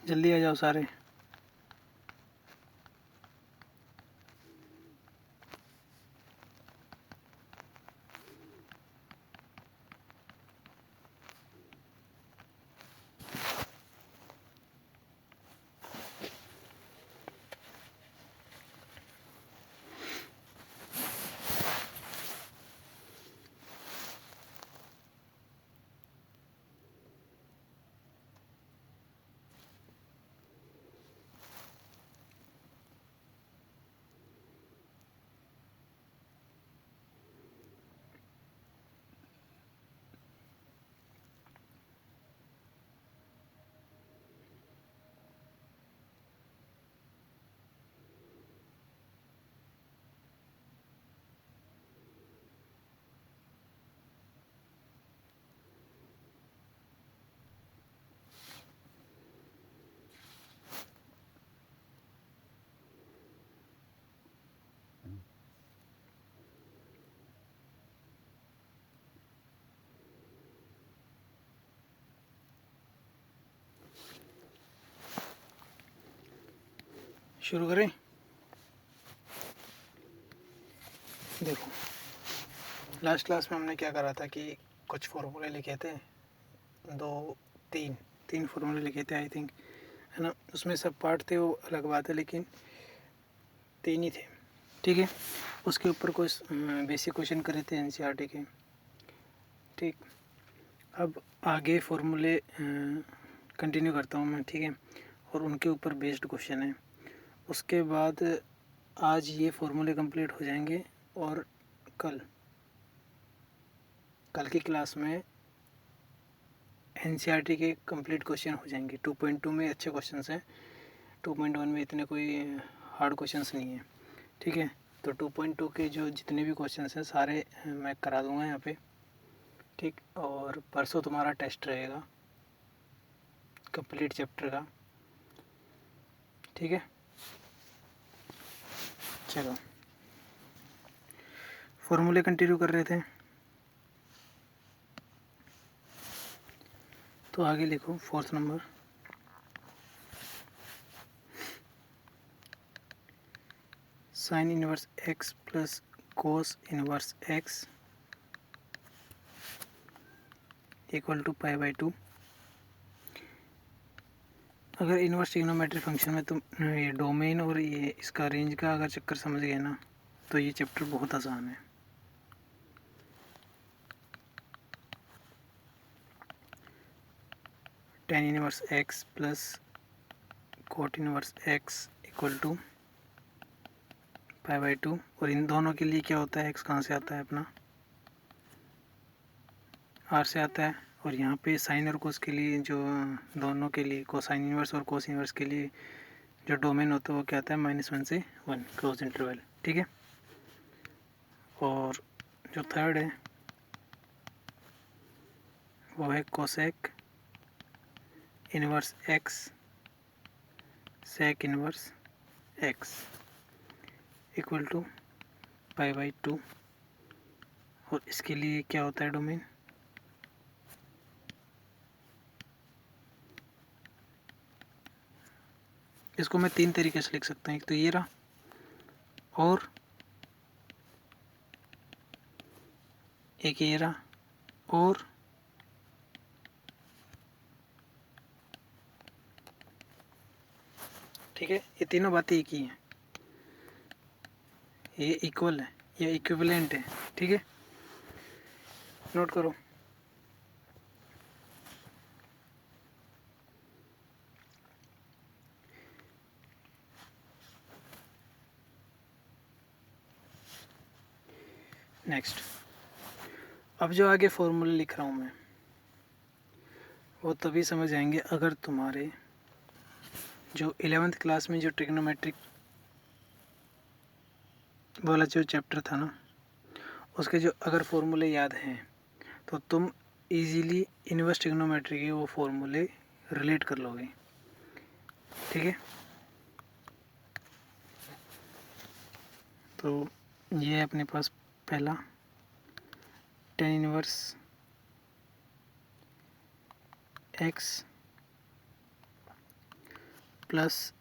जल्दी आ जाओ सारे। शुरू करें। देखो, लास्ट क्लास में हमने क्या करा था कि कुछ फॉर्मूले लिखे थे, तीन फॉर्मूले लिखे थे आई थिंक, है ना। उसमें सब पार्ट थे वो अलग बात है, लेकिन 3 ही थे, ठीक है। उसके ऊपर कुछ बेसिक क्वेश्चन करे थे एनसीईआरटी के, ठीक। अब आगे फॉर्मूले कंटिन्यू करता हूँ मैं, ठीक है, और उनके ऊपर बेस्ड क्वेश्चन है। उसके बाद आज ये फॉर्मूले कंप्लीट हो जाएंगे और कल की क्लास में एनसीईआरटी के कंप्लीट क्वेश्चन हो जाएंगे। 2.2 में अच्छे क्वेश्चन हैं, 2.1 में इतने कोई हार्ड क्वेश्चंस नहीं है, ठीक है। तो 2.2 के जो जितने भी क्वेश्चंस हैं सारे मैं करा दूंगा यहाँ पे, ठीक। और परसों तुम्हारा टेस्ट रहेगा कंप्लीट चैप्टर का, ठीक है। चलो, फॉर्मूले कंटिन्यू कर रहे थे, तो आगे लिखो 4th number. Sine inverse x plus cos inverse x equal to π/2। अगर इनवर्स ट्रिग्नोमेट्री फंक्शन में तुम ये डोमेन और ये इसका रेंज का अगर चक्कर समझ गए ना, तो ये चैप्टर बहुत आसान है। tan inverse x plus cot inverse x equal to π/2। और इन दोनों के लिए क्या होता है, एक्स कहाँ से आता है अपना, आर से आता है। और यहाँ पे साइन और कोस के लिए, जो दोनों के लिए कोसाइन इनवर्स और कोस इनवर्स के लिए जो डोमेन होता है वो क्या आता है, -1 से 1 क्लोज इंटरवल, ठीक है। और जो थर्ड है वो है cosec inverse x sec inverse x equal to π/2। और इसके लिए क्या होता है डोमेन, इसको मैं 3 तरीके से लिख सकता हूँ। एक तो ये रहा, और एक ये रहा, और ठीक है। ये तीनों बातें एक ही हैं, ये इक्वल है, ये इक्विवेलेंट है, ठीक है। नोट करो। नेक्स्ट, अब जो आगे फॉर्मूले लिख रहा हूँ मैं वो तभी समझ आएंगे अगर तुम्हारे जो 11th क्लास में जो ट्रिग्नोमेट्रिक वाला जो चैप्टर था ना, उसके जो अगर फॉर्मूले याद हैं तो तुम इजीली इनवर्स ट्रिग्नोमेट्री के वो फॉर्मूले रिलेट कर लोगे, ठीक है। तो ये है अपने पास पहला tan inverse x plus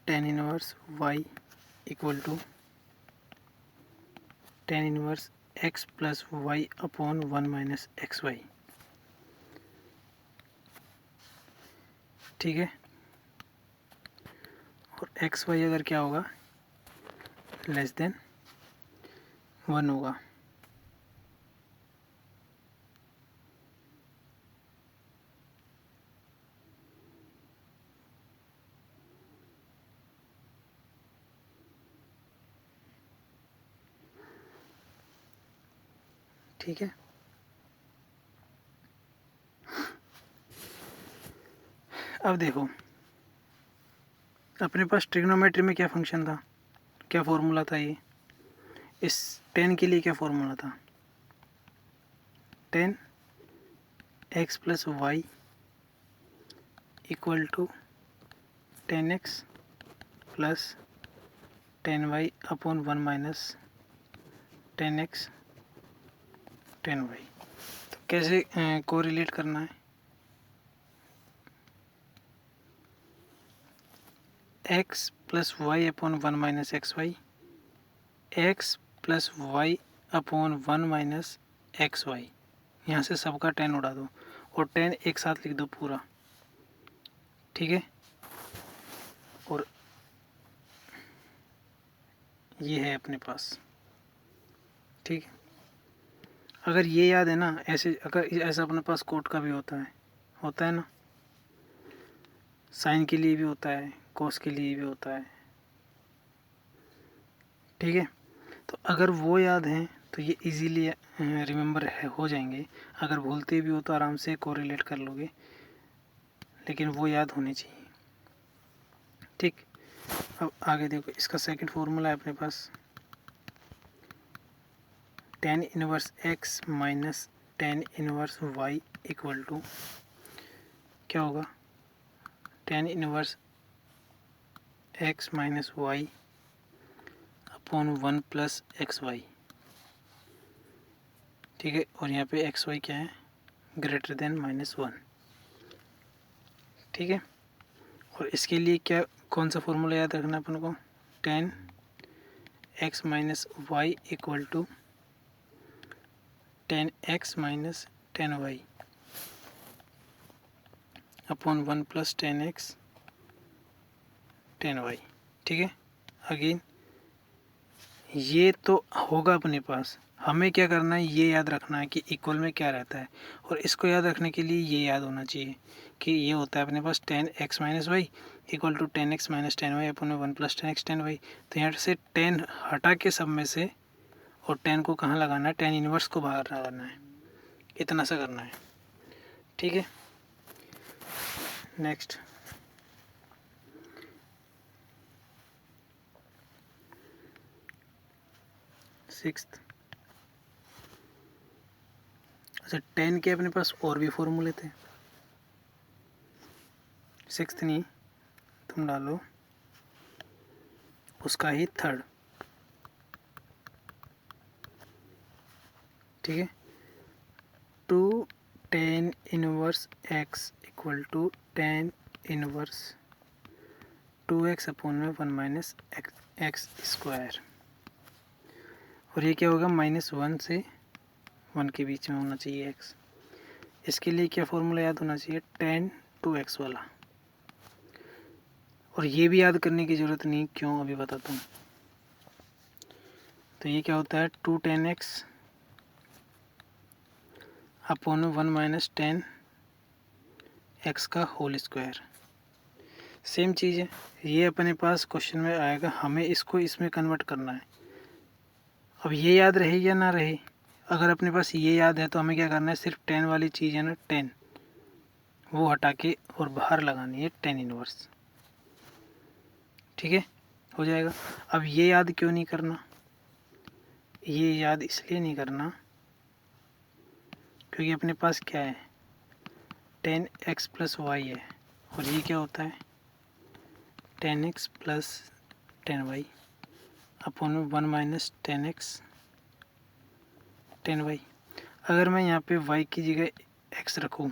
tan inverse y equal to tan inverse x plus y upon 1 minus x y. ठीक है, और एक्स वाई अगर क्या होगा, लेस देन 1 होगा। ठीक है, अब देखो अपने पास ट्रिग्नोमेट्री में क्या फंक्शन था, क्या फॉर्मूला था, ये इस टेन के लिए क्या फॉर्मूला था, tan x plus y equal to tan x plus tan y upon 1 minus tan x tan y. तो कैसे कोरिलेट करना है, x plus y upon 1 minus x y, x plus y upon 1 minus x y, यहाँ से सबका ten उड़ा दो और टेन एक साथ लिख दो पूरा। ठीक है, और ये है अपने पास। ठीक है, अगर ये याद है ना, ऐसे अगर ऐसा अपने पास कोट का भी होता है ना, साइन के लिए भी होता है, कोस के लिए भी होता है। ठीक है, तो अगर वो याद है तो ये इजीली रिमेंबर हो जाएंगे। अगर भूलते भी हो तो आराम से कोरिलेट कर लोगे, लेकिन वो याद होने चाहिए। ठीक, अब आगे देखो, इसका सेकंड फॉर्मूला है अपने पास tan inverse x minus tan inverse y equal to क्या होगा, tan inverse x minus y upon 1 plus x y. ठीक है, और यहाँ पे एक्स वाई क्या है, ग्रेटर देन -1। ठीक है, और इसके लिए क्या, कौन सा फॉर्मूला याद रखना है अपन को, tan x minus y equal to tan x minus tan y upon 1 plus tan x tan y. ठीक है, अगेन ये तो होगा अपने पास, हमें क्या करना है, ये याद रखना है कि इक्वल में क्या रहता है, और इसको याद रखने के लिए ये याद होना चाहिए कि ये होता है अपने पास tan x minus y equal to tan x minus tan y upon में 1 plus tan x tan y. तो यहाँ से टेन हटा के सब में से, और टेन को कहाँ लगाना है, टेन इनवर्स को बाहर लगाना है, इतना सा करना है। ठीक है, नेक्स्ट सिक्स्थ। अच्छा, टेन के अपने पास और भी फॉर्मूले थे, सिक्स्थ नहीं, तुम डालो उसका ही थर्ड। ठीक है, two tan inverse x equal to tan inverse 2x upon में 1 माइनस एक्स स्क्वायर, और ये क्या होगा, -1 से 1 के बीच में होना चाहिए x। इसके लिए क्या फॉर्मूला याद होना चाहिए, टेन 2x वाला, और ये भी याद करने की ज़रूरत नहीं, क्यों अभी बताता हूँ। तो ये क्या होता है, 2 ten x upon 1 minus tan x का होल स्क्वायर। सेम चीज़ है, ये अपने पास क्वेश्चन में आएगा, हमें इसको इसमें कन्वर्ट करना है। अब ये याद रहे या ना रहे, अगर अपने पास ये याद है तो हमें क्या करना है, सिर्फ टेन वाली चीज़ है ना, टेन वो हटा के और बाहर लगानी है टेन इनवर्स। ठीक है, हो जाएगा। अब ये याद क्यों नहीं करना, ये याद इसलिए नहीं करना क्योंकि अपने पास क्या है, टेन एक्स प्लस वाई है, और ये क्या होता है, tan x plus tan y upon 1 minus tan x tan y. अगर मैं यहाँ पे वाई की जगह एक्स रखूँ,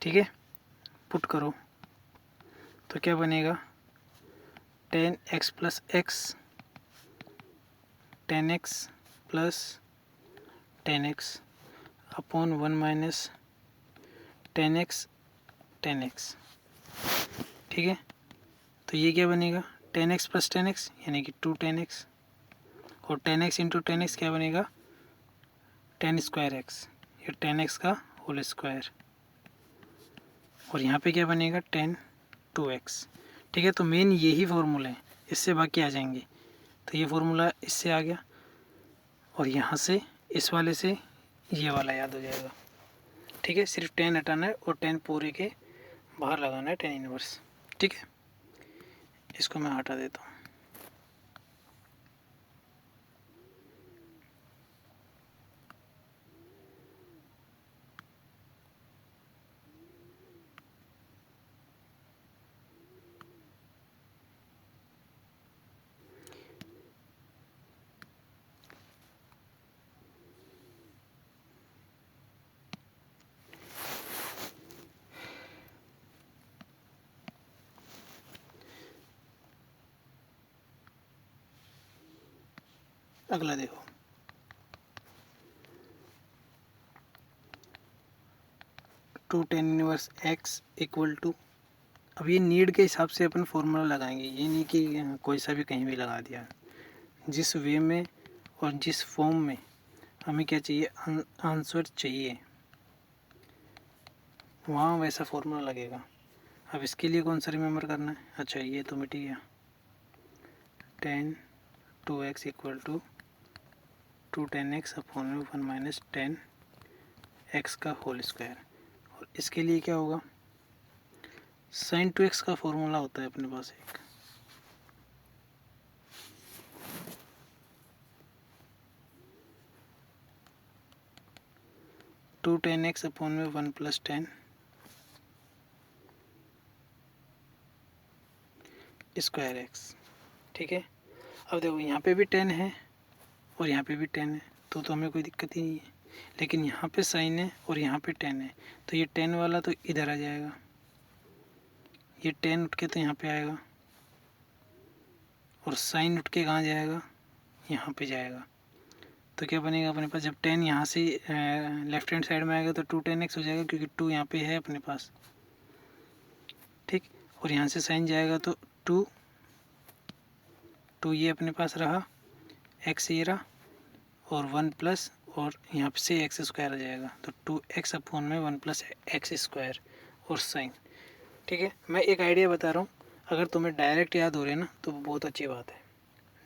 ठीक है, पुट करो, तो क्या बनेगा, 10x plus x, 10x plus 10x upon 1 minus 10x 10x। ठीक है, तो ये क्या बनेगा, 10x प्लस 10x यानी कि 2 10x, और 10x इंटू 10x क्या बनेगा, 10 स्क्वायर एक्स, ये 10x का होल स्क्वायर, और यहाँ पे क्या बनेगा 10 2x। ठीक है, तो मेन यही फार्मूला है, इससे बाकी आ जाएंगे। तो ये फार्मूला इससे आ गया, और यहाँ से इस वाले से ये वाला याद हो जाएगा। ठीक है, सिर्फ 10 हटाना है और 10 पूरे के बाहर लगाना है 10 इनवर्स। ठीक है, इसको मैं हटा देता हूँ। अगला देखो, two 10 inverse x equal to, अब ये नीड के हिसाब से अपन फॉर्मूला लगाएंगे, ये नहीं कि कोई सा भी कहीं भी लगा दिया। जिस वे में और जिस फॉर्म में हमें क्या चाहिए, आंसर चाहिए, वहाँ वैसा फॉर्मूला लगेगा। अब इसके लिए कौन सा रिमेंबर करना है, अच्छा ये तो मिट गया, 10 2x equal to 2 10x upon 1 minus 10x का होल स्क्वायर। और इसके लिए क्या होगा, sin 2x का फॉर्मूला होता है अपने पास एक, टू 10x अपॉन में 1 प्लस 10 स्क्वायर एक्स। ठीक है, अब देखो यहाँ पे भी 10 है और यहाँ पे भी 10 है, तो हमें कोई दिक्कत ही नहीं है। लेकिन यहाँ पे साइन है और यहाँ पे 10 है, तो ये 10 वाला तो इधर आ जाएगा, ये 10 उठ के तो यहाँ पे आएगा, और साइन उठ के कहाँ जाएगा, यहाँ पे जाएगा। तो क्या बनेगा अपने पास, जब 10 यहाँ से लेफ्ट हैंड साइड में आएगा तो 2 10x हो जाएगा, क्योंकि 2 यहाँ पे है अपने पास। ठीक, और यहाँ से साइन जाएगा तो 2 ये अपने पास रहा, x ये रहा, और 1 प्लस, और यहाँ से एक्स स्क्वायर आ जाएगा, तो 2x अपॉन में 1 प्लस एक्स स्क्वायर और साइन। ठीक है, मैं एक आइडिया बता रहा हूँ, अगर तुम्हें डायरेक्ट याद हो रहे ना तो बहुत अच्छी बात है,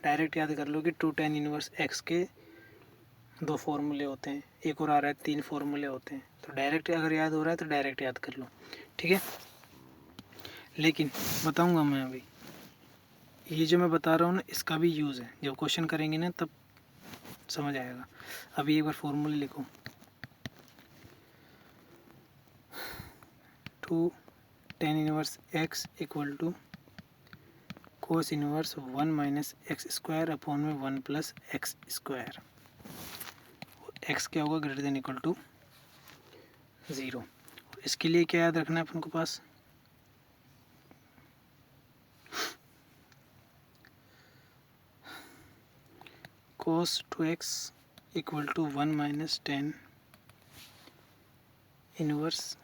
डायरेक्ट याद कर लो कि 2 10 इनवर्स एक्स के 2 फॉर्मूले होते हैं, एक और आ रहा है 3 फॉर्मूले होते हैं, तो डायरेक्ट अगर याद हो रहा है तो डायरेक्ट याद कर लो। ठीक है, लेकिन बताऊंगा मैं अभी, ये जो मैं बता रहा हूँ ना इसका भी यूज़ है, जब क्वेश्चन करेंगे ना तब समझ आएगा। अभी एक बार फॉर्मूले लिखो, 2 10 inverse x equal to cos inverse 1 minus x square upon में 1 प्लस एक्स स्क्वायर। एक्स क्या होगा, ग्रेटर देन इक्वल टू 0। इसके लिए क्या याद रखना है अपन को पास, cos 2x equal to 1 minus 10 inverse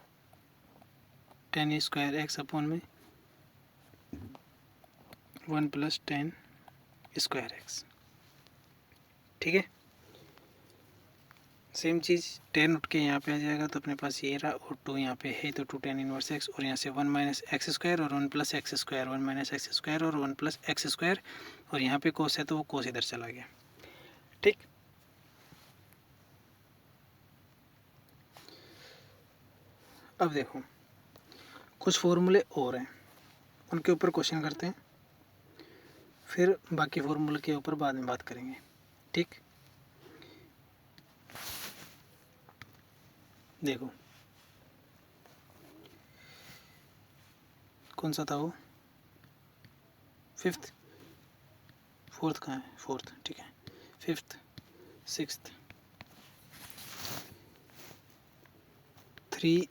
10 square x upon में 1 प्लस 10 स्क्वायर एक्स। ठीक है, सेम चीज़ 10 उठ के यहाँ पे आ जाएगा, तो अपने पास ये रहा, और 2 यहाँ पे है तो 2 10 इनवर्स एक्स, और यहाँ से 1 माइनस एक्स स्क्वायर और 1 plus x square, 1 minus x square और 1 प्लस एक्स स्क्वायर, और यहाँ पे कोस है तो वो कोस इधर चला गया। ठीक, अब देखो कुछ फॉर्मूले और हैं, उनके ऊपर क्वेश्चन करते हैं, फिर बाकी फॉर्मूले के ऊपर बाद में बात करेंगे। ठीक, देखो कौन सा था वो, 5th 4th कहाँ है, 4th, ठीक है, 5th 6th 3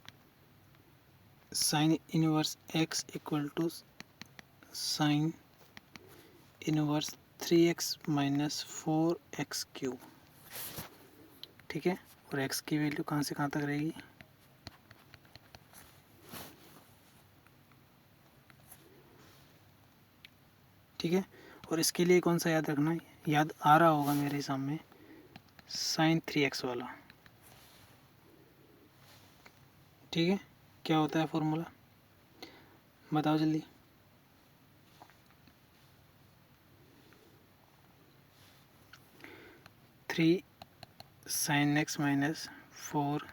sine inverse x equal to sine inverse 3x minus 4x³ ठीक है। और x की वैल्यू कहाँ से कहाँ तक रहेगी, ठीक है। और इसके लिए कौन सा याद रखना है, याद आ रहा होगा मेरे हिसाब में, साइन 3x वाला, ठीक है। क्या होता है फॉर्मूला, बताओ जल्दी। Three sign x minus 4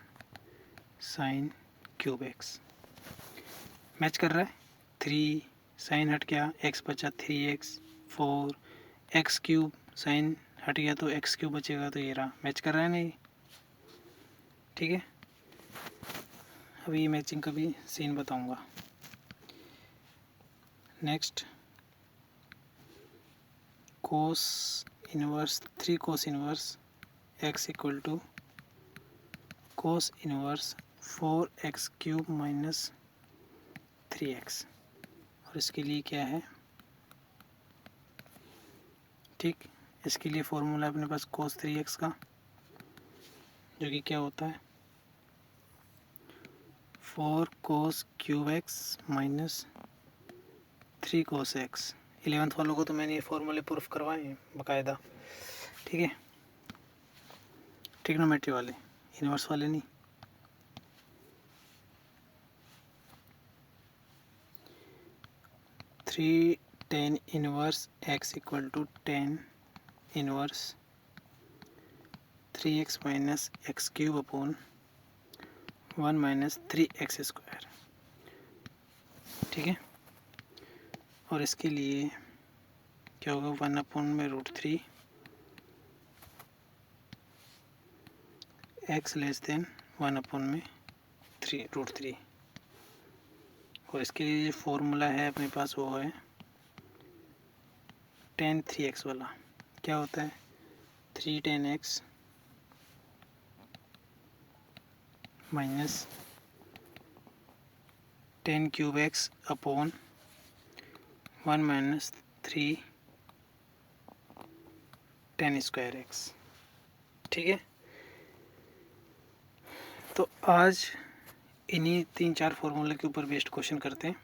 sine cube x match कर रहा है। 3 साइन हट गया, x बचा 3x, 4 x³ साइन हट गया तो x³ बचेगा, तो ये रहा, मैच कर रहा है नहीं, ठीक है। अभी ये मैचिंग का भी सीन बताऊंगा। Next, cos inverse 3 cos inverse x equal to cos inverse 4x³ minus 3x, और इसके लिए क्या है, ठीक। इसके लिए फॉर्मूला अपने पास कोस 3x का, जो कि क्या होता है 4 कोस क्यूब x माइनस 3 कोस x। 11th वालों को तो मैंने ये फॉर्मूले प्रूफ करवाए हैं बाकायदा, ठीक है। ट्रिग्नोमेट्री वाले, इनवर्स वाले नहीं। Three tan inverse x equal to tan inverse 3x minus x³ upon 1 minus 3x², ठीक है। और इसके लिए क्या होगा, 1 अपॉन में √3 x लेस देन 1 अपॉन में √3। और इसके लिए फॉर्मूला है अपने पास, वो है tan 3x वाला। क्या होता है 3 tan x minus tan cube x upon 1 minus 3 tan² x, ठीक है। तो आज इन्हीं 3-4 फार्मूले के ऊपर बेस्ड क्वेश्चन करते हैं।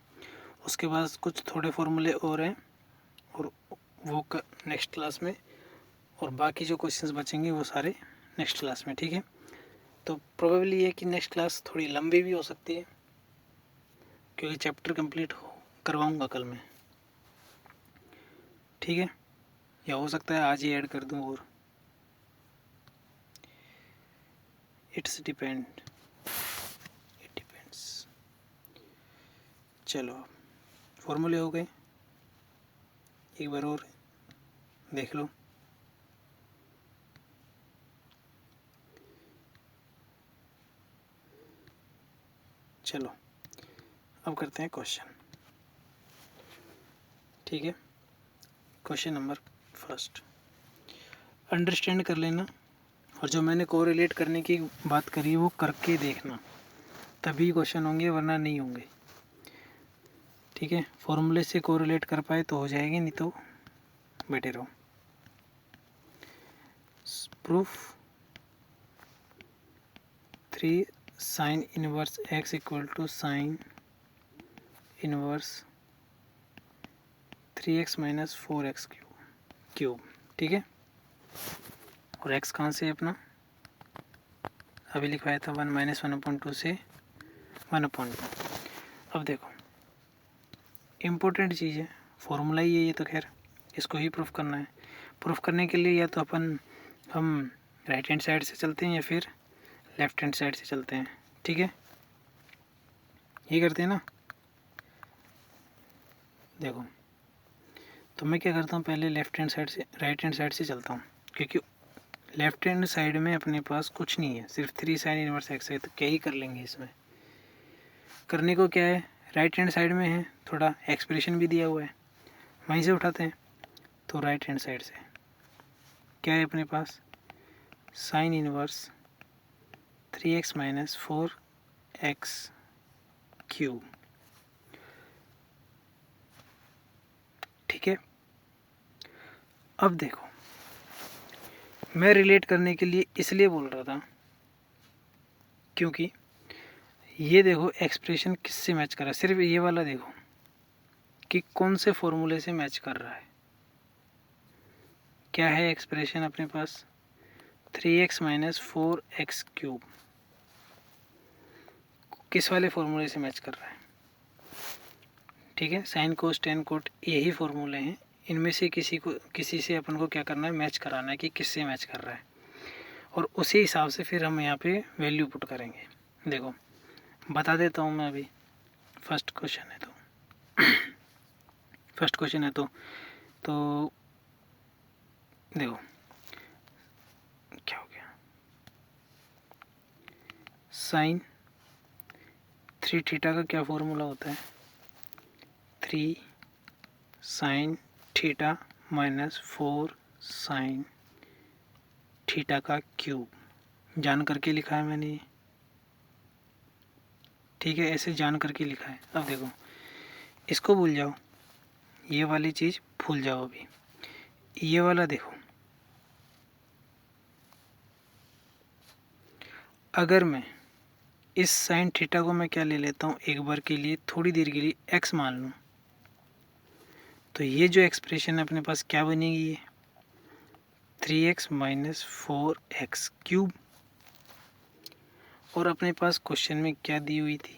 उसके बाद कुछ थोड़े फार्मूले और हैं, और वो नेक्स्ट क्लास में, और बाकी जो क्वेश्चंस बचेंगे वो सारे नेक्स्ट क्लास में, ठीक है। तो प्रोबेबली ये कि नेक्स्ट क्लास थोड़ी लंबी भी हो सकती है, क्योंकि चैप्टर कंप्लीट करवाऊंगा कल मैं, ठीक है। या हो सकता है आज ही ऐड कर दूं, और इट्स डिपेंड्स। चलो फॉर्मूले हो गए, एक बार और देख लो। चलो अब करते हैं क्वेश्चन, ठीक है। क्वेश्चन नंबर फर्स्ट, अंडरस्टैंड कर लेना, और जो मैंने कोरिलेट करने की बात करी वो करके देखना, तभी क्वेश्चन होंगे, वरना नहीं होंगे, ठीक है। फॉर्मूले से कोरिलेट कर पाए तो हो जाएगी, नहीं तो बैठे रहो। Proof 3 sine inverse x equal to sine inverse 3x minus 4x³ ठीक है। और x कहाँ से अपना अभी लिखवाया था 1 माइनस 1/2 से 1/2। अब देखो इम्पोर्टेंट चीज़ है, फॉर्मूला ही है ये तो, खैर इसको ही प्रूफ करना है। प्रूफ करने के लिए या तो हम राइट हैंड साइड से चलते हैं या फिर लेफ्ट हैंड साइड से चलते हैं, ठीक है। ये करते हैं ना। देखो तो मैं क्या करता हूँ, पहले लेफ्ट हैंड साइड से राइट हैंड साइड से चलता हूँ, क्योंकि लेफ्ट हैंड साइड में अपने पास कुछ नहीं है, सिर्फ 3 साइन इनवर्स x है, तो क्या ही कर लेंगे इसमें। करने को क्या है, राइट हैंड साइड में है, थोड़ा एक्सप्रेशन भी दिया हुआ है, वहीं से उठाते हैं। तो राइट हैंड साइड से क्या है अपने पास, sine inverse 3x minus 4x³ अब देखो, मैं रिलेट करने के लिए इसलिए बोल रहा था क्योंकि ये देखो एक्सप्रेशन किससे मैच कर रहा है, सिर्फ ये वाला देखो कि कौन से फॉर्मूले से मैच कर रहा है। क्या है एक्सप्रेशन अपने पास, 3x माइनस 4x क्यूब, किस वाले फॉर्मूले से मैच कर रहा है। ठीक है, साइन कोस टेन कोट यही फॉर्मूले हैं, इनमें से किसी से अपन को क्या करना है, मैच कराना है कि किससे मैच कर रहा है, और उसी हिसाब से फिर हम यहाँ पे वैल्यू पुट करेंगे। देखो बता देता हूँ मैं अभी, फर्स्ट क्वेश्चन है तो देखो क्या हो गया, साइन 3 थीटा का क्या फॉर्मूला होता है, 3 sine theta minus 4 sine theta का क्यूब, जान करके लिखा है मैंने, ठीक है, ऐसे जान करके लिखा है। अब देखो इसको भूल जाओ, ये वाली चीज़ भूल जाओ, अभी ये वाला देखो, अगर मैं इस साइन थीटा को मैं क्या ले लेता हूँ, एक बार के लिए थोड़ी देर के लिए एक्स मान लूँ, तो ये जो एक्सप्रेशन है अपने पास क्या बनेगी, ये 3x माइनस 4x क्यूब, और अपने पास क्वेश्चन में क्या दी हुई थी,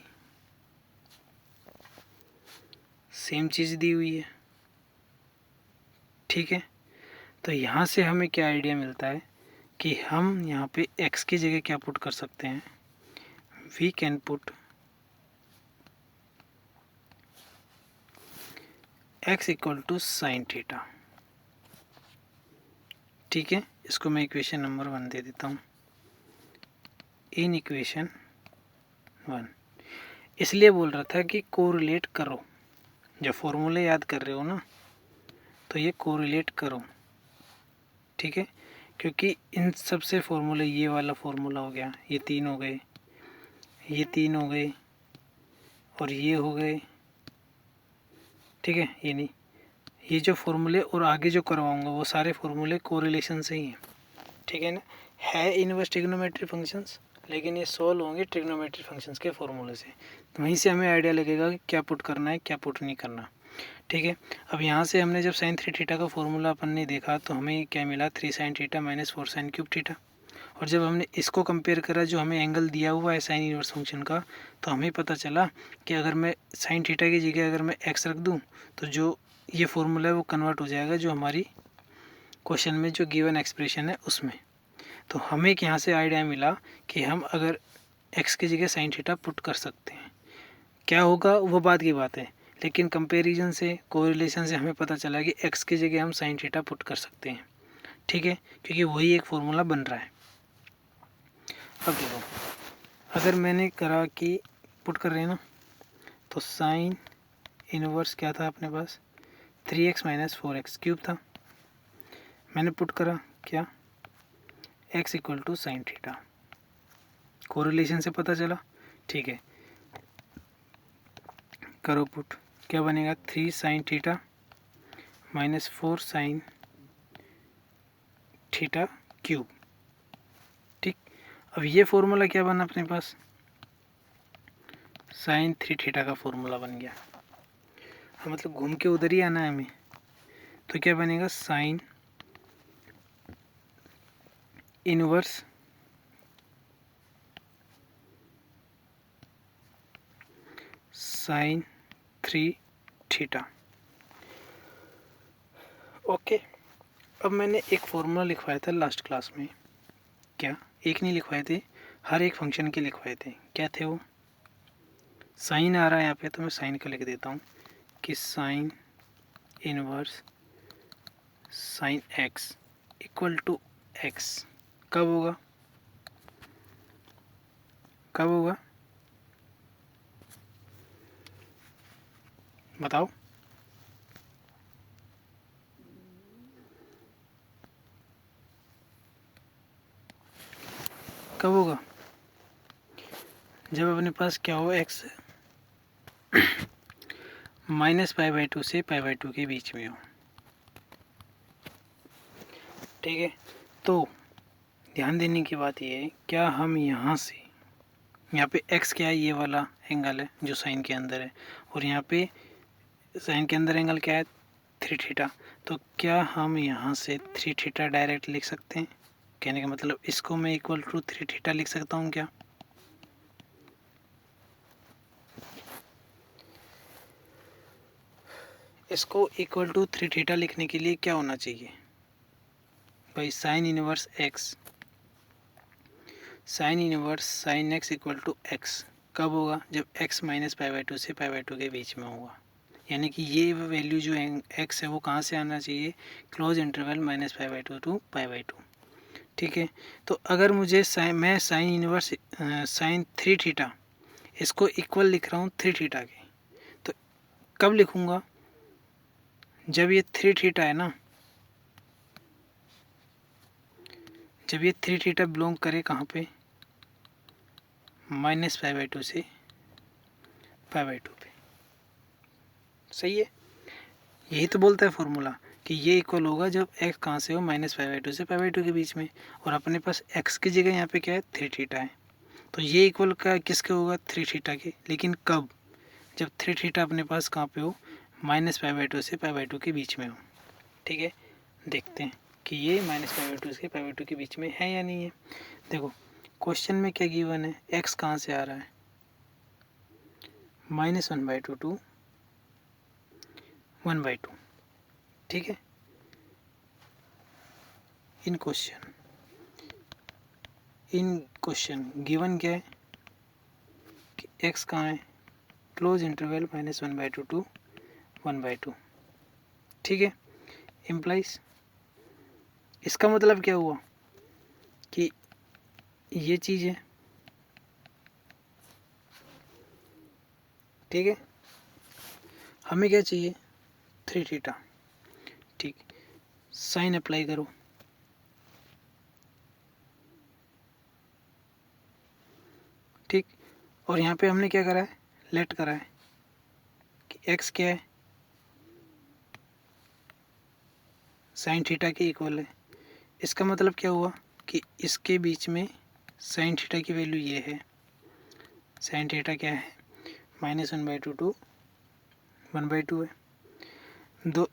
सेम चीज़ दी हुई है। ठीक है, तो यहाँ से हमें क्या आइडिया मिलता है कि हम यहाँ पे x की जगह क्या पुट कर सकते हैं, we can put x equal to sine theta. ठीक है, इसको मैं इक्वेशन नंबर 1 दे देता हूँ, इन इक्वेशन 1 इसलिए बोल रहा था कि कोरिलेट करो, जब फॉर्मूले याद कर रहे हो ना तो ये कोरिलेट करो। ठीक है, क्योंकि इन सब से फॉर्मूले, ये वाला फॉर्मूला हो गया, ये 3 हो गए, ये 3 हो गए, और ये हो गए। ठीक है, ये नहीं, ये जो फॉर्मूले और आगे जो करवाऊंगा वो सारे फॉर्मूले कोरिलेशन से ही हैं। ठीक है ना, है इनवर्स ट्रिग्नोमेट्री फंक्शंस, लेकिन ये सोल्व होंगे ट्रिग्नोमेट्री फंक्शंस के फॉर्मूले से, तो वहीं से हमें आइडिया लगेगा कि क्या पुट करना है क्या पुट नहीं करना। ठीक है, अब यहाँ से हमने जब साइन 3 थीटा का फॉर्मूला अपन ने देखा तो हमें क्या मिला, 3 sine theta minus 4 sine cube theta, और जब हमने इसको कंपेयर करा जो हमें एंगल दिया हुआ है साइन इनवर्स फंक्शन का, तो हमें पता चला कि अगर मैं साइन थीटा की जगह अगर मैं एक्स रख दूँ तो जो ये फॉर्मूला है वो कन्वर्ट हो जाएगा जो हमारी क्वेश्चन में जो गिवन एक्सप्रेशन है उसमें। तो हमें यहाँ से आइडिया मिला कि हम अगर x की जगह साइन थीटा पुट कर सकते हैं, क्या होगा वो बात की बात है, लेकिन कंपैरिजन से कोरिलेशन से हमें पता चला कि x की जगह हम साइन थीटा पुट कर सकते हैं। ठीक है, क्योंकि वही एक फॉर्मूला बन रहा है। अब देखो, अगर मैंने करा कि पुट कर रहे हैं ना, तो साइन इनवर्स क्या था अपने पास, 3x माइनस 4x क्यूब था, मैंने पुट करा क्या, x equal to sine theta, correlation से पता चला। ठीक है, करो पुट, क्या बनेगा, 3 sine theta minus 4 sine theta cube. ठीक, अब ये फॉर्मूला क्या बना अपने पास, साइन 3 थीटा का फॉर्मूला बन गया। मतलब घूम के उधर ही आना है हमें, तो क्या बनेगा, sign inverse sine 3 theta. Okay, अब मैंने एक फॉर्मूला लिखवाया था लास्ट क्लास में, क्या एक नहीं लिखवाए थे, हर एक फंक्शन के लिखवाए थे, क्या थे वो, साइन आ रहा है यहाँ पे तो मैं साइन का लिख देता हूँ कि sine inverse sine x equal to x कब होगा, कब होगा बताओ, कब होगा, जब अपने पास क्या हो, एक्स माइनस पाई बाई 2 से पाई बाई 2 के बीच में हो। ठीक है। तो ध्यान देने की बात ये है, क्या हम यहाँ से, यहाँ पे x क्या है, ये वाला एंगल है जो साइन के अंदर है, और यहाँ पे साइन के अंदर एंगल क्या है, 3 थीटा। तो क्या हम यहाँ से 3 थीटा डायरेक्ट लिख सकते हैं? कहने का मतलब इसको मैं इक्वल टू 3 थीटा लिख सकता हूँ क्या? इसको इक्वल टू 3 थीटा लिखने के लिए क्या होना चाहिए भाई? Sine inverse x, sine inverse sine x equal to x कब होगा? जब x minus pi by two से पाई बाई टू के बीच में होगा। यानी कि ये वैल्यू जो x है वो कहाँ से आना चाहिए? Close interval minus pi by two to pi by two. ठीक है। तो अगर मुझे मैं साइन इनवर्स साइन 3 थीटा इसको इक्वल लिख रहा हूँ 3 थीटा के, तो कब लिखूँगा? जब ये 3 थीटा है ना, जब ये 3 थीटा बिलोंग करे कहाँ पे? माइनस पाई बाई टू से पाई बाई टू पे। सही है। यही तो बोलता है फॉर्मूला कि ये इक्वल होगा जब x कहाँ से हो? माइनस पाई बाई टू से पाई बाई टू के बीच में, और अपने पास x की जगह यहाँ पे क्या है? 3 थीटा है। तो ये इक्वल का किसके होगा? 3 थीटा के। लेकिन कब? जब 3 थीटा अपने पास कहाँ पे हो? माइनस पाई बाई टू से पाई बाई टू के बीच में हो। ठीक है। देखते हैं कि ये माइनस पाई बाई टू से पाई बाई टू के बीच में है या नहीं है। देखो क्वेश्चन में क्या गिवन है, x कहाँ से आ रहा है? -1/2 टू 1/2। ठीक है। इन क्वेश्चन गिवन क्या है कि x कहाँ है? Close interval -1/2 to 1/2। ठीक है। इम्प्लाइज, इसका मतलब क्या हुआ कि ये चीज़ है। ठीक है। हमें क्या चाहिए? 3 थीटा। ठीक, साइन अप्लाई करो। ठीक, और यहाँ पे हमने क्या करा है? लेट करा है कि x क्या है? साइन थीटा के इक्वल है। इसका मतलब क्या हुआ कि इसके बीच में साइन थीटा की वैल्यू ये है। साइन थीटा क्या है? -1/2 टू 1/2 है। दो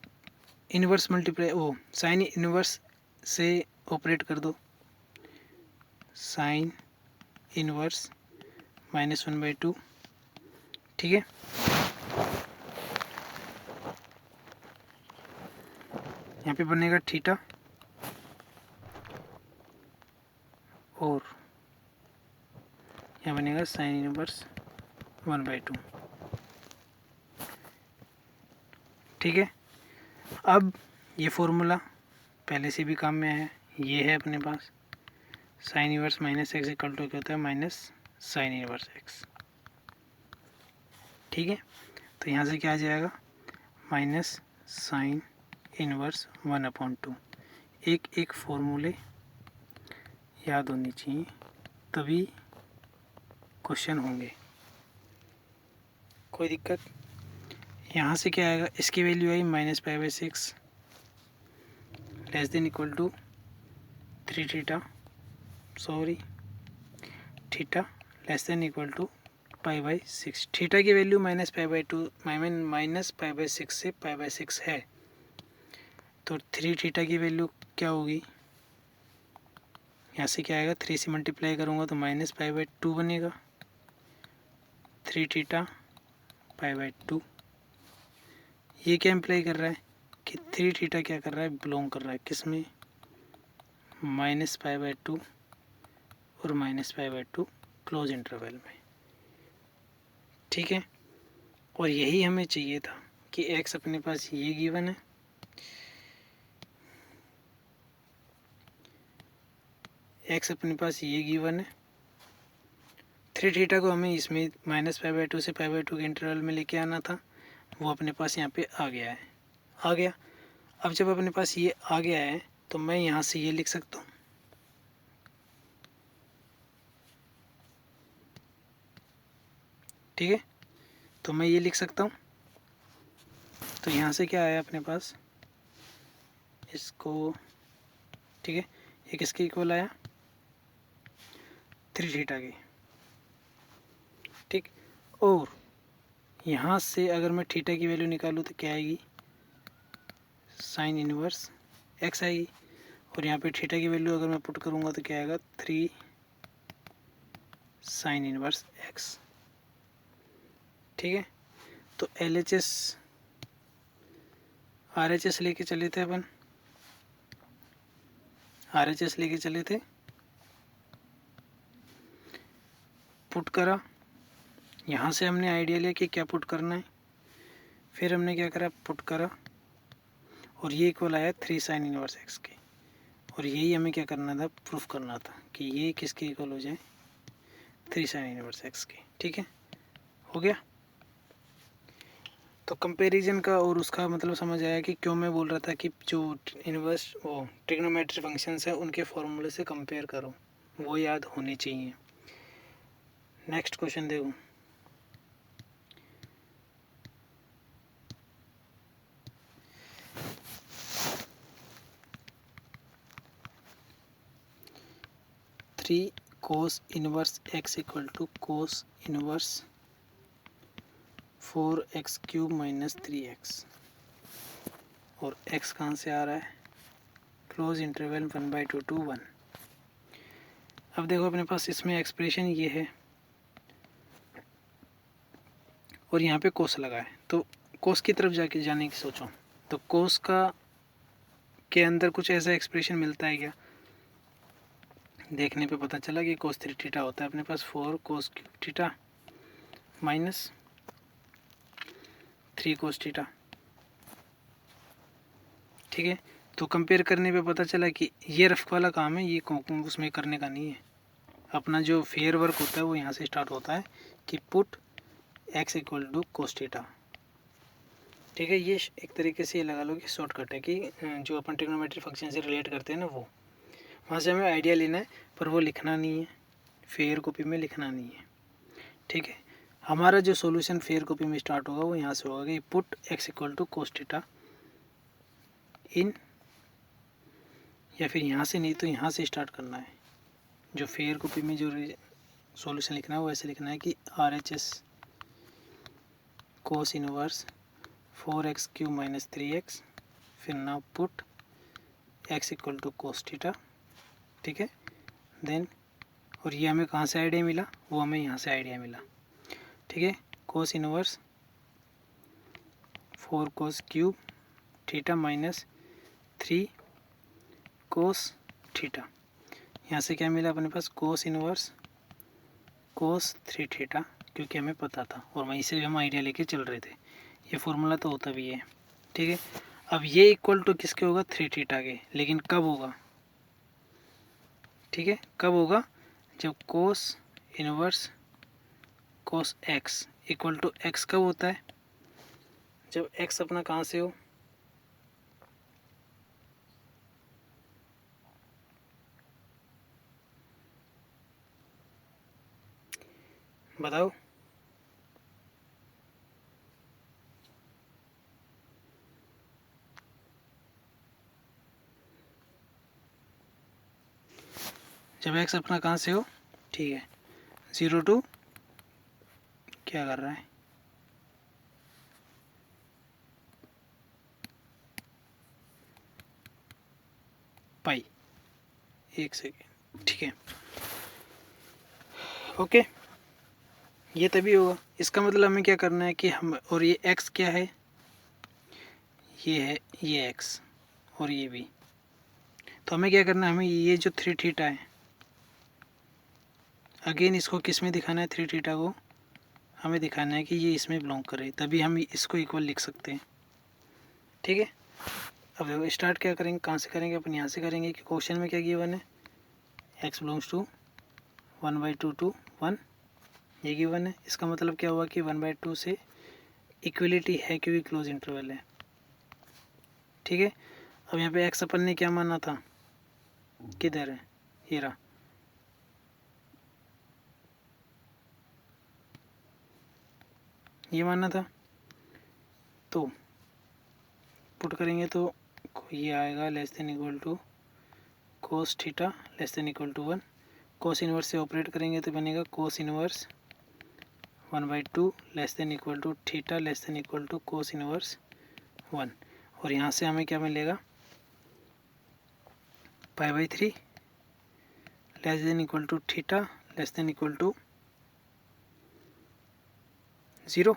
इनवर्स मल्टीप्लाई, वो साइन इनवर्स से ऑपरेट कर दो। Sign inverse -1/2। ठीक है। यहाँ पे बनेगा थीटा, और यहाँ बनेगा साइन इनवर्स 1/2। ठीक है। अब ये फॉर्मूला पहले से भी काम में आया है, ये है अपने पास sine inverse minus x equal to क्या होता है? Minus sine inverse x. ठीक है। तो यहाँ से क्या आ जाएगा? Minus sine inverse 1/2। एक एक फॉर्मूले याद होनी चाहिए, तभी क्वेश्चन होंगे। कोई दिक्कत? यहाँ से क्या आएगा? इसकी वैल्यू आई -π/6 less than equal to 3 theta, sorry theta less than equal to π/6। Theta की वैल्यू -π/6 से π/6 है। तो 3 थीटा की वैल्यू क्या होगी? यहाँ से क्या आएगा? 3 से मल्टीप्लाई करूँगा तो -π/2 बनेगा। 3 थीटा π/2। ये क्या इम्प्लाई कर रहा है कि 3 थीटा क्या कर रहा है? बिलोंग कर रहा है किस में? -π/2 और -π/2 क्लोज इंटरवल में। ठीक है। और यही हमें चाहिए था कि x अपने पास ये गिवन है, x अपने पास ये गिवन है। 3 थीटा को हमें इसमें -π/2 से π/2 के इंटरवल में लेके आना था, वो अपने पास यहाँ पे आ गया है। आ गया। अब जब अपने पास ये आ गया है तो मैं यहाँ से ये लिख सकता हूँ। ठीक है। तो मैं ये लिख सकता हूँ। तो यहाँ से क्या आया अपने पास? इसको ठीक है, ये किसके इक्वल आया, 3 थीटा के, ठीक। और यहाँ से अगर मैं थीटा की वैल्यू निकालूँ तो क्या आएगी, साइन इनवर्स एक्स आएगी। और यहाँ पे थीटा की वैल्यू अगर मैं पुट करूँगा तो क्या आएगा, 3 साइन इनवर्स एक्स, ठीक है। तो LHS RHS लेके चले थे अपन, RHS लेके चले थे, पुट करा, यहाँ से हमने आइडिया लिया कि क्या पुट करना है, फिर हमने क्या करा, पुट करा, और ये इक्वल आया 3 साइन इनवर्स एक्स के। और यही हमें क्या करना था, प्रूफ करना था कि ये किसके इक्वल हो जाए, 3 साइन इनवर्स एक्स के, ठीक है, हो गया। तो कंपैरिजन का और उसका मतलब समझ आया कि क्यों मैं बोल रहा था कि जो इनवर्स वो ट्रिग्नोमेट्री फंक्शंस है उनके फॉर्मूले से कंपेयर करो, वो याद होने चाहिए। नेक्स्ट क्वेश्चन देखो, three cos inverse x equal to cos inverse 4x³ minus 3x, और x कहाँ से आ रहा है, क्लोज इंटरवल 1/2 to 1। अब देखो अपने पास इसमें एक्सप्रेशन ये है और यहाँ पे कोस लगा है, तो कोस की तरफ जाके जाने की सोचो, तो कोस का के अंदर कुछ ऐसा एक्सप्रेशन मिलता है क्या, देखने पे पता चला कि कोस 3 थीटा होता है अपने पास 4 कोस क्यूब थीटा माइनस 3 कोस थीटा, ठीक है। तो कंपेयर करने पे पता चला कि ये रफ वाला काम है, ये उसमें करने का नहीं है, अपना जो फेयर वर्क होता है वो यहाँ से स्टार्ट होता है कि put x equal to cos theta, ठीक है। ये एक तरीके से ये लगा लो कि शॉर्टकट है कि जो अपन ट्रिग्नोमेट्री फंक्शन से रिलेट करते हैं ना, वो वहाँ से हमें आइडिया लेना है, पर वो लिखना नहीं है, फेयर कॉपी में लिखना नहीं है, ठीक है। हमारा जो सॉल्यूशन फेयर कॉपी में स्टार्ट होगा वो यहाँ से होगा कि put x equal to cos theta in, या फिर यहाँ से नहीं तो यहाँ से स्टार्ट करना है। जो फेयर कॉपी में जो सॉल्यूशन लिखना है वो ऐसे लिखना है कि RHS कोस इनवर्स 4x³ माइनस 3x, फिर now put x equal to cos theta, ठीक है। देन और ये हमें कहाँ से आइडिया मिला, वो हमें यहाँ से आइडिया मिला, ठीक है। Cos inverse 4 cos cube theta minus 3 cos theta, यहाँ से क्या मिला अपने पास, कोस इनवर्स कोस 3 थीटा, क्योंकि हमें पता था और वहीं से हम आइडिया लेके चल रहे थे, ये फॉर्मूला तो होता भी है, ठीक है। अब ये इक्वल टू किसके होगा, 3 थीटा के, लेकिन कब होगा, ठीक है, कब होगा, जब cos inverse cos x equal to x कब होता है, जब एक्स अपना कहाँ से हो, बताओ, जब एक्स अपना कहाँ से हो, ठीक है, 0 to क्या कर रहा है, पाई, एक सेकेंड, ठीक है, ओके। ये तभी होगा, इसका मतलब हमें क्या करना है कि हम, और ये x क्या है, ये है ये x और ये भी, तो हमें क्या करना है, हमें ये जो 3 थीटा है, अगेन इसको किस में दिखाना है, 3 थीटा को हमें दिखाना है कि ये इसमें बिलोंग करे, तभी हम इसको इक्वल लिख सकते हैं, ठीक है। अब स्टार्ट क्या करेंगे, कहाँ से करेंगे, अपन यहाँ से करेंगे कि क्वेश्चन में क्या गिवन है, x बिलोंग्स टू 1/2 to 1, ये गिवन है, इसका मतलब क्या हुआ कि 1/2 से इक्वलिटी है क्योंकि क्लोज इंटरवल है, ठीक है। अब यहाँ पे x अपन ने क्या माना था, किधर है, ये रहा, ये माना था, तो पुट करेंगे तो ये आएगा less than equal to cos theta less than equal to 1। Cos inverse से ऑपरेट करेंगे तो बनेगा cos inverse 1/2 less than equal to theta less than equal to cos inverse 1। और यहाँ से हमें क्या मिलेगा, π/3 less than equal to theta less than equal to 0।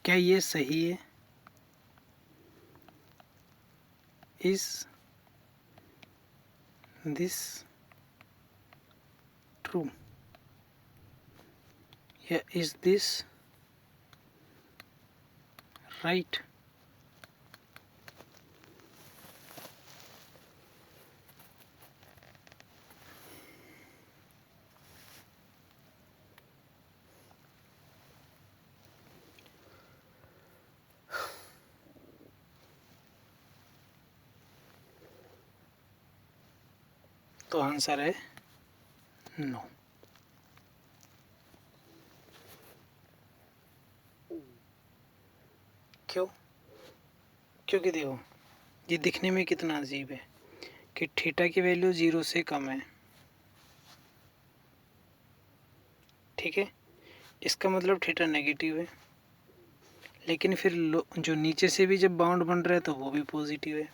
क्या ये सही है? इज दिस ट्रू या इज दिस राइट? तो आंसर है नो। क्यों? क्योंकि देखो ये दिखने में कितना अजीब है कि थीटा की वैल्यू 0 से कम है, ठीक है, इसका मतलब थीटा नेगेटिव है। लेकिन फिर जो नीचे से भी जब बाउंड बन रहा है तो वो भी पॉजिटिव है।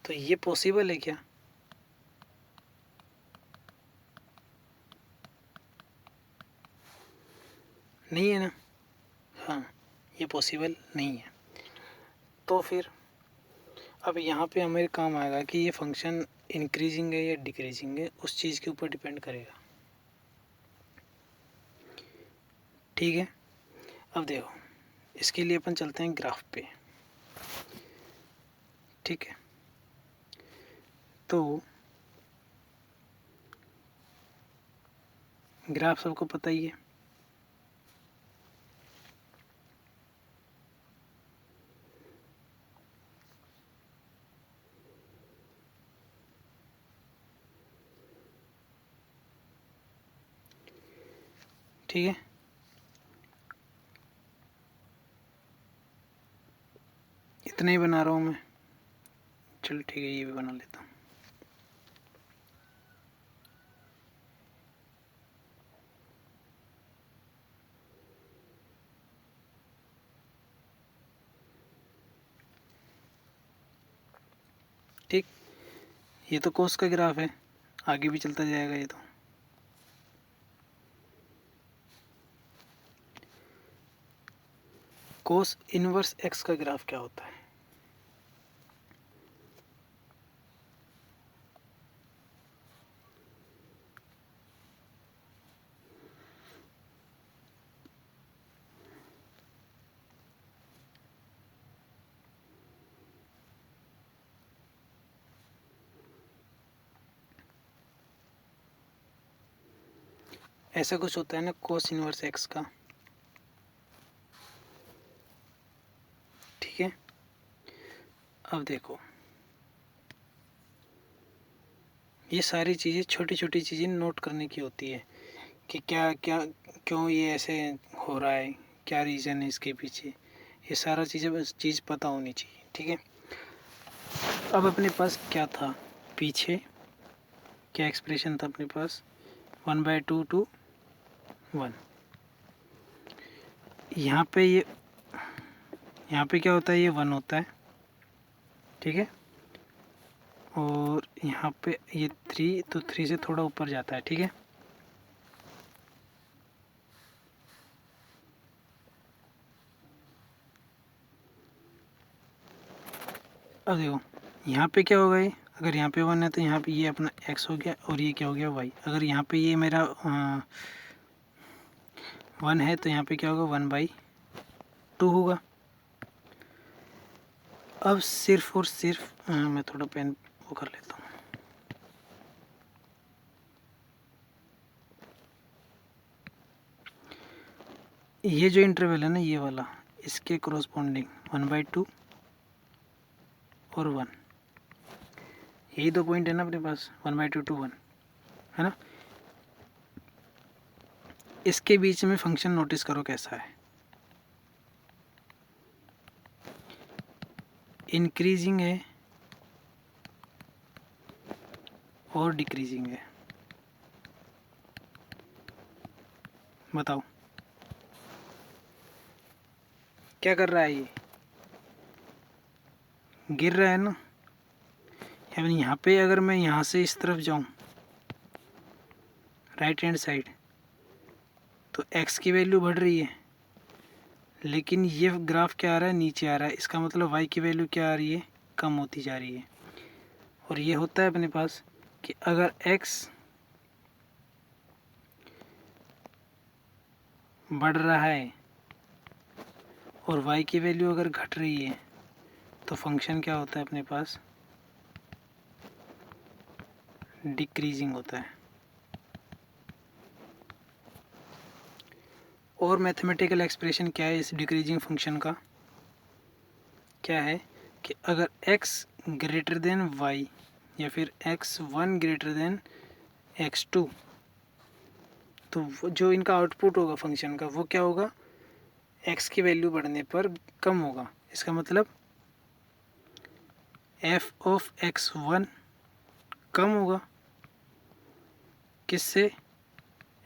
तो ये पॉसिबल है क्या? नहीं है ना। हाँ, ये पॉसिबल नहीं है। तो फिर अब यहाँ पे हमें काम आएगा कि ये फंक्शन इंक्रीजिंग है या डिक्रीजिंग है, उस चीज़ के ऊपर डिपेंड करेगा। ठीक है, अब देखो इसके लिए अपन चलते हैं ग्राफ पे। ठीक है, तो ग्राफ सबको पता ही है। ठीक है, इतना ही बना रहा हूँ मैं। चलो ठीक है, ये भी बना लेता हूँ। ठीक, ये तो कोस का ग्राफ है, आगे भी चलता जाएगा ये तो। कोस इनवर्स एक्स का ग्राफ क्या होता है? ऐसा कुछ होता है ना कोस इनवर्स एक्स का। ठीक है, अब देखो ये सारी चीज़ें छोटी छोटी चीज़ें नोट करने की होती है कि क्या क्या क्यों ये ऐसे हो रहा है, क्या रीज़न है इसके पीछे, ये सारा चीज़ें बस चीज़ पता होनी चाहिए। ठीक है, अब अपने पास क्या था पीछे, क्या एक्सप्रेशन था अपने पास, 1/2 to 1। यहाँ पे ये, यहाँ पे क्या होता है, ये 1 होता है। ठीक है, और यहाँ पे ये 3, तो 3 से थोड़ा ऊपर जाता है। ठीक है, अब देखो यहाँ पे क्या होगा, ये अगर यहाँ पे 1 है तो यहाँ पे ये अपना x हो गया और ये क्या हो गया y। अगर यहाँ पे ये मेरा 1 है तो यहाँ पे क्या होगा, 1/2 होगा। अब सिर्फ और सिर्फ मैं थोड़ा पेन वो कर लेता हूँ। ये जो इंटरवल है ना ये वाला, इसके क्रॉसपोंडिंग 1/2 और 1, यही दो पॉइंट है ना अपने पास, 1/2 to 1। है ना। इसके बीच में फंक्शन नोटिस करो कैसा है, इंक्रीजिंग है और डिक्रीजिंग है। बताओ क्या कर रहा है, ये गिर रहा है ना। यानी यहाँ पे अगर मैं यहाँ से इस तरफ जाऊँ राइट हैंड साइड, तो x की वैल्यू बढ़ रही है, लेकिन ये ग्राफ क्या आ रहा है, नीचे आ रहा है। इसका मतलब y की वैल्यू क्या आ रही है, कम होती जा रही है। और ये होता है अपने पास कि अगर x बढ़ रहा है और y की वैल्यू अगर घट रही है, तो फंक्शन क्या होता है अपने पास, डिक्रीजिंग होता है। और मैथमेटिकल एक्सप्रेशन क्या है इस डिक्रीजिंग फंक्शन का, क्या है कि अगर x ग्रेटर देन y या फिर x1 ग्रेटर देन x2, तो जो इनका आउटपुट होगा फंक्शन का वो क्या होगा, x की वैल्यू बढ़ने पर कम होगा। इसका मतलब f ऑफ x1 कम होगा किससे,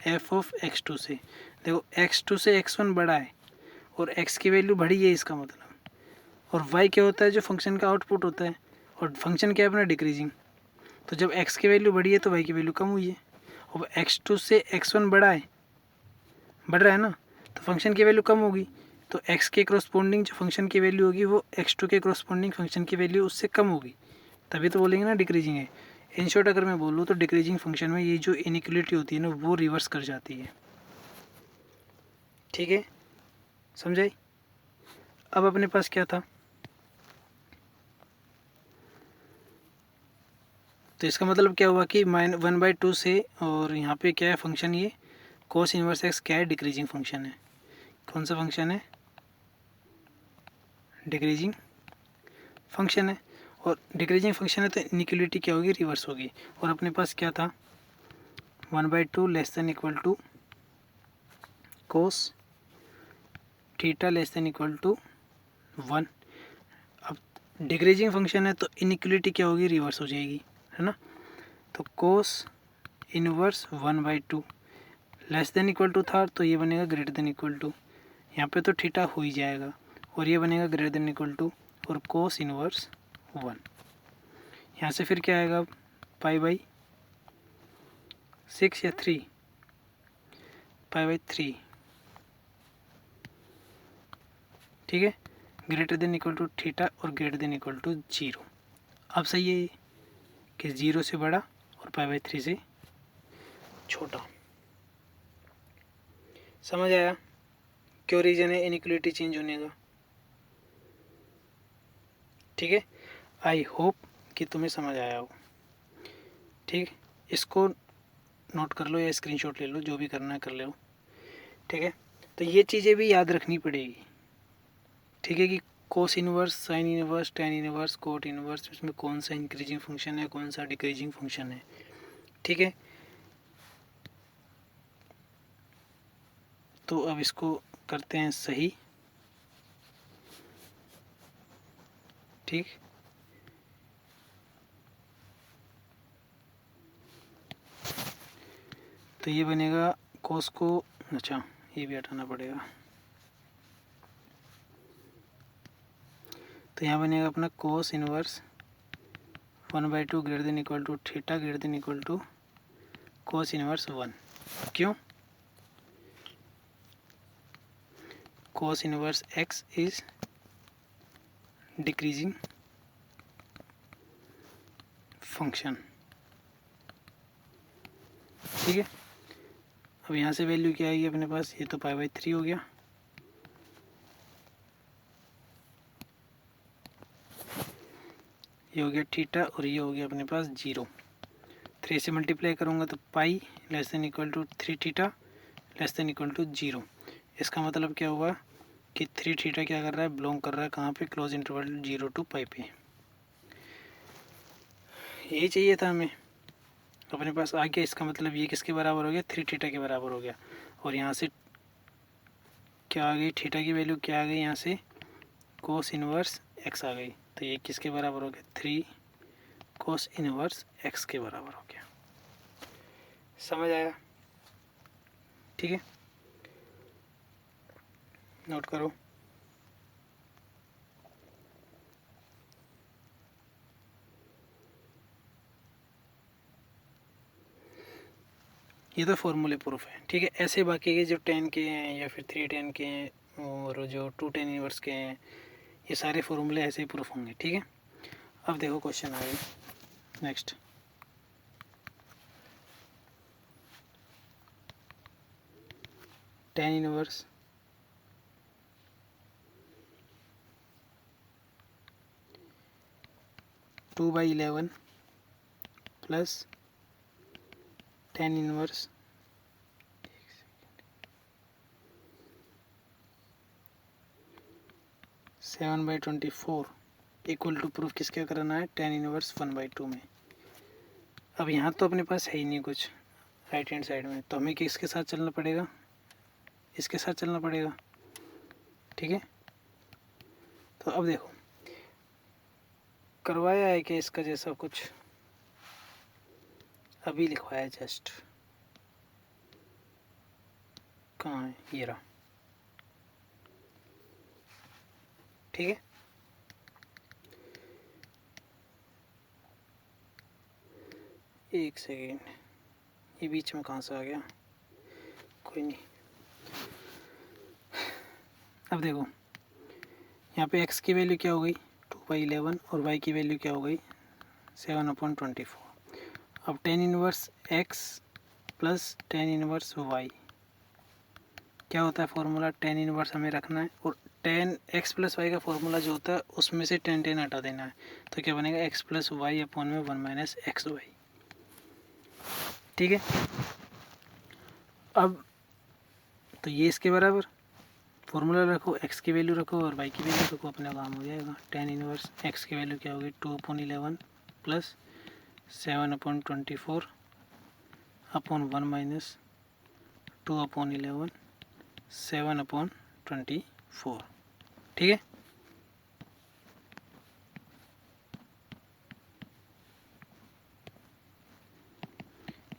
f ऑफ x2 से। देखो x2 से x1 बड़ा है और x की वैल्यू बढ़ी है इसका मतलब, और y क्या होता है, जो फंक्शन का आउटपुट होता है, और फंक्शन क्या है अपना, डिक्रीजिंग। तो जब x की वैल्यू बढ़ी है तो y की वैल्यू कम हुई है, और x2 से x1 बड़ा है, बढ़ रहा है ना, तो फंक्शन की वैल्यू कम होगी। तो x के करस्पॉन्डिंग जो फंक्शन की वैल्यू होगी वो x2 के करस्पॉन्डिंग फंक्शन की वैल्यू उससे कम होगी, तभी तो बोलेंगे ना डिक्रीजिंग है। इन शॉर्ट अगर मैं बोलूँ तो डिक्रीजिंग फंक्शन में ये जो इनइक्वलिटी होती है ना वो रिवर्स कर जाती है। ठीक है, समझाई। अब अपने पास क्या था, तो इसका मतलब क्या हुआ कि -1/2 से, और यहाँ पे क्या है फंक्शन, ये कोस इनवर्स एक्स क्या है, डिक्रीजिंग फंक्शन है। कौन सा फंक्शन है, डिक्रीजिंग फंक्शन है। और डिक्रीजिंग फंक्शन है तो इनइक्वलिटी क्या होगी, रिवर्स होगी। और अपने पास क्या था, 1/2 less than equal to cos theta less than equal to 1। अब डिक्रीजिंग फंक्शन है तो इनइक्वलिटी क्या होगी, रिवर्स हो जाएगी, है ना। तो cos inverse 1/2 less than equal to था, तो ये बनेगा ग्रेटर देन इक्वल टू, यहाँ पे तो थीटा हो ही जाएगा, और ये बनेगा ग्रेटर देन इक्वल टू और कोस इनवर्स 1। यहाँ से फिर क्या आएगा, π/6 या 3, π/3, ठीक है, greater than equal to theta और ग्रेटर देन इक्वल टू 0। अब सही है कि 0 से बड़ा और π/3 से छोटा। समझ आया क्यों रीजन है इनइक्वलिटी चेंज होने का। ठीक है, आई होप कि तुम्हें समझ आया हो। ठीक, इसको नोट कर लो या स्क्रीनशॉट ले लो, जो भी करना है कर लो। ठीक है, तो ये चीज़ें भी याद रखनी पड़ेगी। ठीक है, कि cos inverse, sine inverse, tan inverse, cot inverse, इसमें कौन सा इंक्रीजिंग फंक्शन है, कौन सा डिक्रीजिंग फंक्शन है। ठीक है, तो अब इसको करते हैं सही। ठीक, तो ये बनेगा कोस को, अच्छा ये भी हटाना पड़ेगा, तो यहाँ बनेगा अपना cos inverse 1/2 greater than equal to theta greater than equal to cos inverse 1। क्यों, cos inverse x is decreasing function. ठीक है, अब यहाँ से वैल्यू क्या आएगी अपने पास, ये तो π/3 हो गया, ये हो गया थीटा और ये हो गया अपने पास 0। 3 से मल्टीप्लाई करूँगा तो pi less than equal to 3 theta less than equal to 0। इसका मतलब क्या हुआ कि 3 थीटा क्या कर रहा है, बिलोंग कर रहा है कहाँ पे, क्लोज इंटरवल 0 to π पे। यही चाहिए था हमें, अपने पास आ गया, इसका मतलब ये किसके बराबर हो गया, 3 थीटा के बराबर हो गया। और यहाँ से क्या आ गई, थीटा की वैल्यू क्या आ गई, यहाँ से कोस इनवर्स एक्स आ गई। तो ये किसके बराबर हो गया, 3 कोस इनवर्स एक्स के बराबर हो गया। समझ आया? ठीक है, नोट करो। ये तो फॉर्मूले प्रूफ है। ठीक है, ऐसे बाकी के जो 10 के हैं या फिर 3 10 के हैं और जो 2 10 इनवर्स के हैं, ये सारे फॉर्मूले ऐसे ही प्रूफ होंगे। ठीक है, अब देखो क्वेश्चन आगे next. Tan inverse two by 11 plus 10 inverse 7/24 equal to proof किसका कराना है, 10 इनवर्स 1/2 में। अब यहाँ तो अपने पास है ही नहीं कुछ राइट हैंड साइड में, तो हमें किसके साथ चलना पड़ेगा, इसके साथ चलना पड़ेगा। ठीक है, तो अब देखो करवाया है कि इसका जैसा कुछ अभी लिखवाया है, जस्ट कहाँ है, ये रहा। ठीक है, एक सेकेंड, ये बीच में कहाँ से आ गया, कोई नहीं। अब देखो यहाँ पे x की वैल्यू क्या हो गई, 2/11 और y की वैल्यू क्या हो गई, 7/24। अब 10 inverse x plus 10 inverse y क्या होता है फॉर्मूला, 10 इनवर्स हमें रखना है और 10x प्लस वाई का फॉर्मूला जो होता है उसमें से 10 10 हटा देना है। तो क्या बनेगा, x प्लस वाई अपॉन में 1 माइनस एक्स वाई। ठीक है, अब तो ये इसके बराबर फॉर्मूला रखो, x की वैल्यू रखो और y की वैल्यू रखो, अपना काम हो जाएगा। 10 इनवर्स x की वैल्यू क्या होगी, 2/11 प्लस 7/24 अपॉन 1 माइनस 2/11 7/24। ठीक है,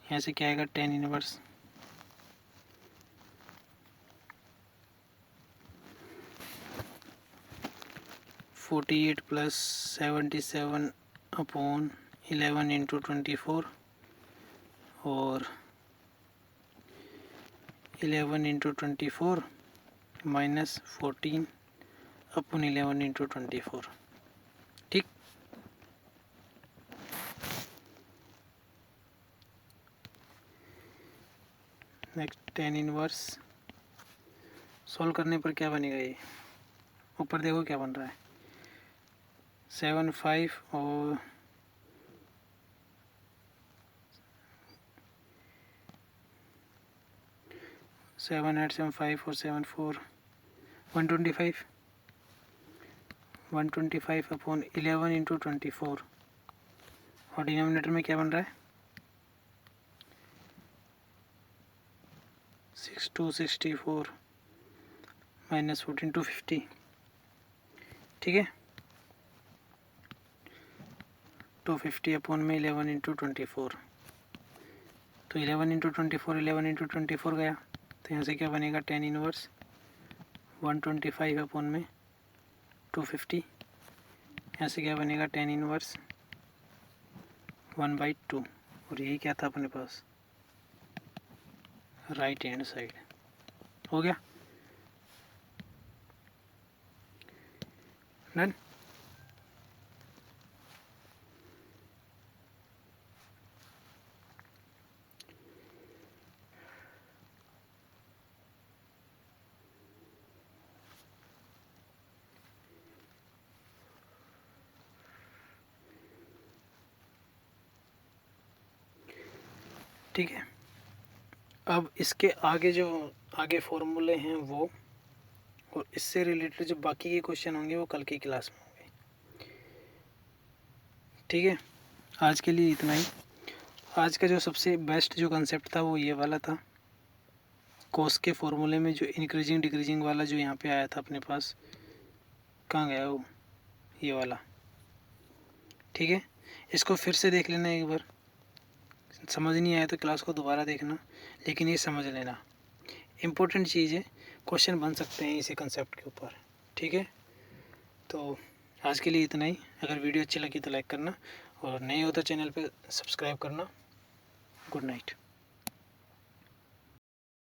यहाँ से क्या आएगा, 10 इनवर्स 48 प्लस 77/11 इंटू 24 और 11 इंटू 24 माइनस 14/11 इंटू 24। ठीक, नेक्स्ट 10 इनवर्स सॉल्व करने पर क्या बनेगा, ये ऊपर देखो क्या बन रहा है, 7 5 और 7 8 7 5 और 7 4 125 अपॉन 11 इंटू 24 और डिनोमिनेटर में क्या बन रहा है, 6 2 64 माइनस 14 250। ठीक है, 250 अपॉन में 11 इंटू 24, तो 11 इंटू 24 11 इंटू 24 गया, तो यहाँ से क्या बनेगा, 10 इनवर्स 125 अपॉन में 250, यहाँ से क्या बनेगा, 10 इनवर्स 1/2 और यही क्या था अपने पास, राइट हैंड साइड। हो गया डन। ठीक है, अब इसके आगे जो आगे फॉर्मूले हैं वो और इससे रिलेटेड जो बाकी के क्वेश्चन होंगे वो कल की क्लास में होंगे। ठीक है, आज के लिए इतना ही। आज का जो सबसे बेस्ट जो कंसेप्ट था वो ये वाला था, कोस के फॉर्मूले में जो इंक्रीजिंग डिक्रीजिंग वाला जो यहाँ पे आया था अपने पास, कहाँ गया वो, ये वाला। ठीक है, इसको फिर से देख लेना एक बार, समझ नहीं आया तो क्लास को दोबारा देखना, लेकिन ये समझ लेना, इम्पोर्टेंट चीज़ है, क्वेश्चन बन सकते हैं इसी कंसेप्ट के ऊपर। ठीक है, तो आज के लिए इतना ही। अगर वीडियो अच्छी लगी तो लाइक करना, और नए हो तो चैनल पे सब्सक्राइब करना। Good night.